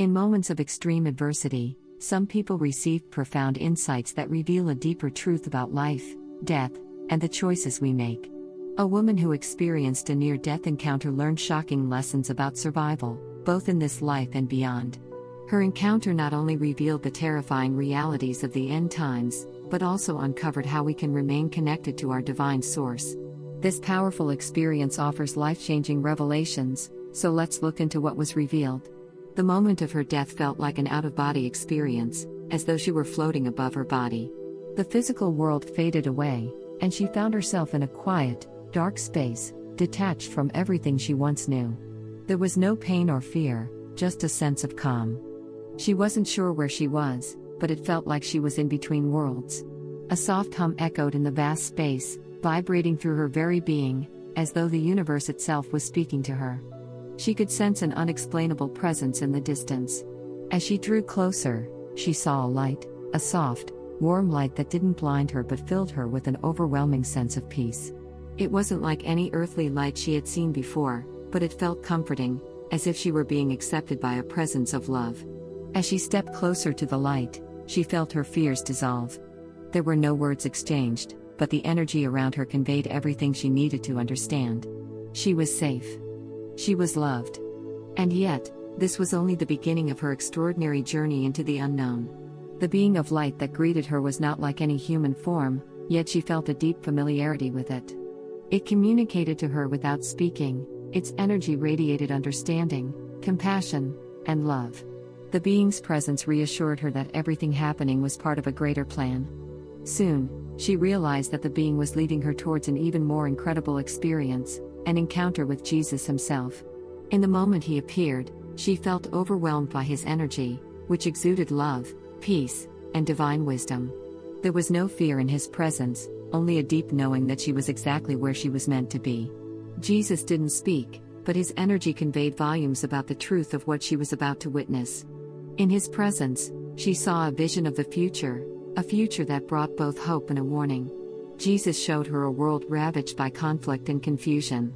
In moments of extreme adversity, some people receive profound insights that reveal a deeper truth about life, death, and the choices we make. A woman who experienced a near-death encounter learned shocking lessons about survival, both in this life and beyond. Her encounter not only revealed the terrifying realities of the end times, but also uncovered how we can remain connected to our divine source. This powerful experience offers life-changing revelations, so let's look into what was revealed. The moment of her death felt like an out-of-body experience, as though she were floating above her body. The physical world faded away, and she found herself in a quiet, dark space, detached from everything she once knew. There was no pain or fear, just a sense of calm. She wasn't sure where she was, but it felt like she was in between worlds. A soft hum echoed in the vast space, vibrating through her very being, as though the universe itself was speaking to her. She could sense an unexplainable presence in the distance. As she drew closer, she saw a light, a soft, warm light that didn't blind her but filled her with an overwhelming sense of peace. It wasn't like any earthly light she had seen before, but it felt comforting, as if she were being accepted by a presence of love. As she stepped closer to the light, she felt her fears dissolve. There were no words exchanged, but the energy around her conveyed everything she needed to understand. She was safe. She was loved. And yet, this was only the beginning of her extraordinary journey into the unknown. The being of light that greeted her was not like any human form, yet she felt a deep familiarity with it. It communicated to her without speaking, its energy radiated understanding, compassion, and love. The being's presence reassured her that everything happening was part of a greater plan. Soon, she realized that the being was leading her towards an even more incredible experience, an encounter with Jesus himself. In the moment he appeared, she felt overwhelmed by his energy, which exuded love, peace, and divine wisdom. There was no fear in his presence, only a deep knowing that she was exactly where she was meant to be. Jesus didn't speak, but his energy conveyed volumes about the truth of what she was about to witness. In his presence, she saw a vision of the future, a future that brought both hope and a warning. Jesus showed her a world ravaged by conflict and confusion.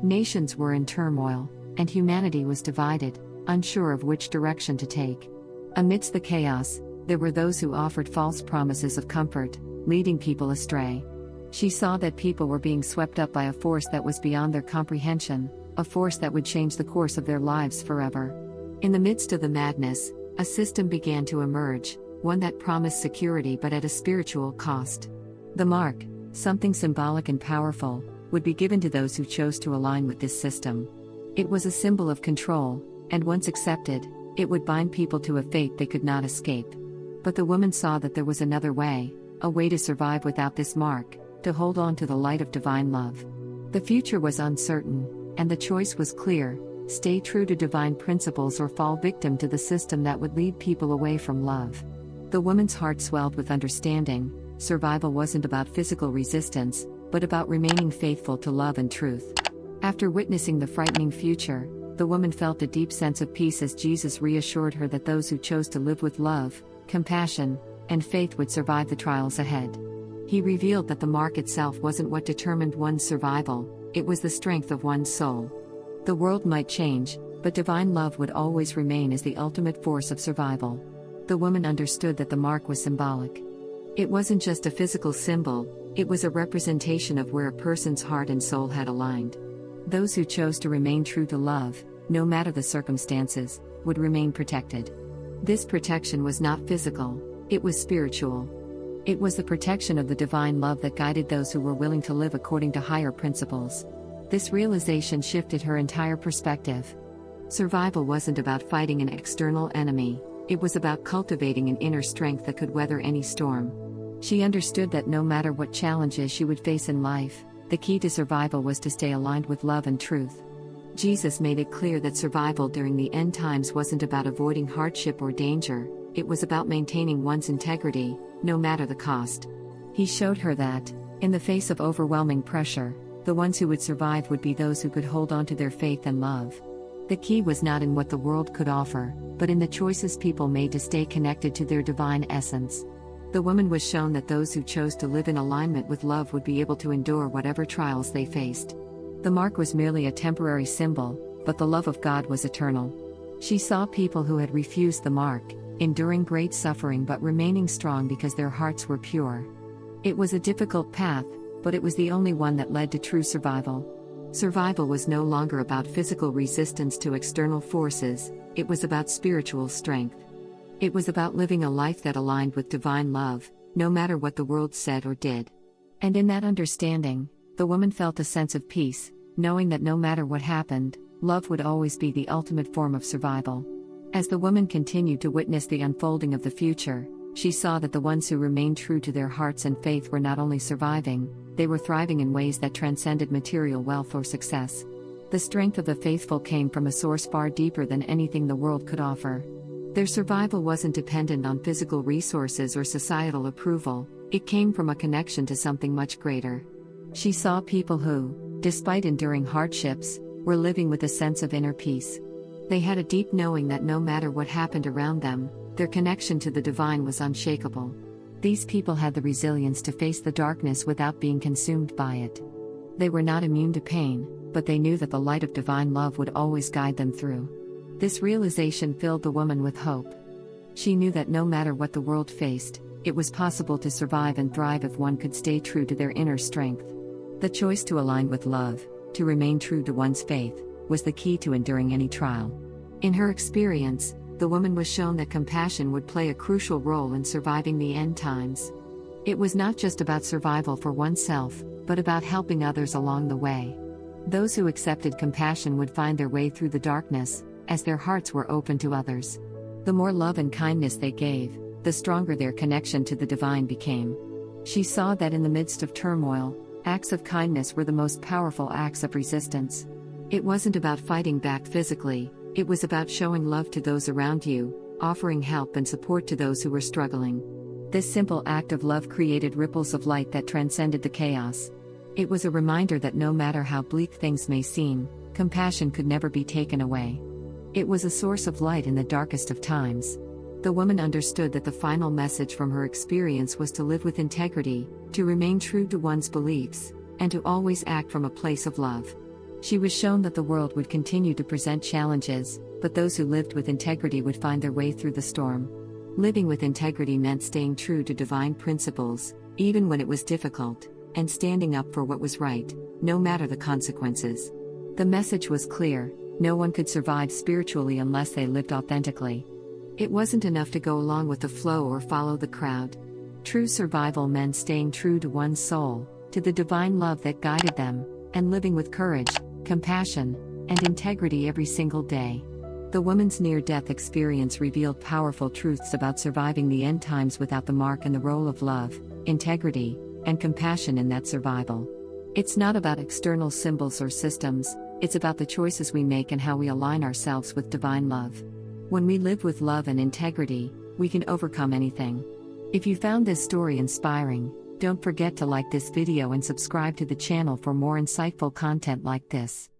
Nations were in turmoil, and humanity was divided, unsure of which direction to take. Amidst the chaos, there were those who offered false promises of comfort, leading people astray. She saw that people were being swept up by a force that was beyond their comprehension, a force that would change the course of their lives forever. In the midst of the madness, a system began to emerge, one that promised security but at a spiritual cost. The mark, something symbolic and powerful, would be given to those who chose to align with this system. It was a symbol of control, and once accepted, it would bind people to a fate they could not escape. But the woman saw that there was another way, a way to survive without this mark, to hold on to the light of divine love. The future was uncertain, and the choice was clear: stay true to divine principles or fall victim to the system that would lead people away from love. The woman's heart swelled with understanding. Survival wasn't about physical resistance, but about remaining faithful to love and truth. After witnessing the frightening future, the woman felt a deep sense of peace as Jesus reassured her that those who chose to live with love, compassion, and faith would survive the trials ahead. He revealed that the mark itself wasn't what determined one's survival, it was the strength of one's soul. The world might change, but divine love would always remain as the ultimate force of survival. The woman understood that the mark was symbolic. It wasn't just a physical symbol, it was a representation of where a person's heart and soul had aligned. Those who chose to remain true to love, no matter the circumstances, would remain protected. This protection was not physical, it was spiritual. It was the protection of the divine love that guided those who were willing to live according to higher principles. This realization shifted her entire perspective. Survival wasn't about fighting an external enemy, it was about cultivating an inner strength that could weather any storm. She understood that no matter what challenges she would face in life, the key to survival was to stay aligned with love and truth. Jesus made it clear that survival during the end times wasn't about avoiding hardship or danger, it was about maintaining one's integrity, no matter the cost. He showed her that, in the face of overwhelming pressure, the ones who would survive would be those who could hold on to their faith and love. The key was not in what the world could offer, but in the choices people made to stay connected to their divine essence. The woman was shown that those who chose to live in alignment with love would be able to endure whatever trials they faced. The mark was merely a temporary symbol, but the love of God was eternal. She saw people who had refused the mark, enduring great suffering but remaining strong because their hearts were pure. It was a difficult path, but it was the only one that led to true survival. Survival was no longer about physical resistance to external forces, it was about spiritual strength. It was about living a life that aligned with divine love, no matter what the world said or did. And in that understanding, the woman felt a sense of peace, knowing that no matter what happened, love would always be the ultimate form of survival. As the woman continued to witness the unfolding of the future, she saw that the ones who remained true to their hearts and faith were not only surviving, they were thriving in ways that transcended material wealth or success. The strength of the faithful came from a source far deeper than anything the world could offer. Their survival wasn't dependent on physical resources or societal approval, it came from a connection to something much greater. She saw people who, despite enduring hardships, were living with a sense of inner peace. They had a deep knowing that no matter what happened around them, their connection to the divine was unshakable. These people had the resilience to face the darkness without being consumed by it. They were not immune to pain, but they knew that the light of divine love would always guide them through. This realization filled the woman with hope. She knew that no matter what the world faced, it was possible to survive and thrive if one could stay true to their inner strength. The choice to align with love, to remain true to one's faith, was the key to enduring any trial. In her experience, the woman was shown that compassion would play a crucial role in surviving the end times. It was not just about survival for oneself, but about helping others along the way. Those who accepted compassion would find their way through the darkness, as their hearts were open to others. The more love and kindness they gave, the stronger their connection to the divine became. She saw that in the midst of turmoil, acts of kindness were the most powerful acts of resistance. It wasn't about fighting back physically, it was about showing love to those around you, offering help and support to those who were struggling. This simple act of love created ripples of light that transcended the chaos. It was a reminder that no matter how bleak things may seem, compassion could never be taken away. It was a source of light in the darkest of times. The woman understood that the final message from her experience was to live with integrity, to remain true to one's beliefs, and to always act from a place of love. She was shown that the world would continue to present challenges, but those who lived with integrity would find their way through the storm. Living with integrity meant staying true to divine principles, even when it was difficult, and standing up for what was right, no matter the consequences. The message was clear: no one could survive spiritually unless they lived authentically. It wasn't enough to go along with the flow or follow the crowd. True survival meant staying true to one's soul, to the divine love that guided them, and living with courage, compassion, and integrity every single day. The woman's near-death experience revealed powerful truths about surviving the end times without the mark and the role of love, integrity, and compassion in that survival. It's not about external symbols or systems, it's about the choices we make and how we align ourselves with divine love. When we live with love and integrity, we can overcome anything. If you found this story inspiring, don't forget to like this video and subscribe to the channel for more insightful content like this.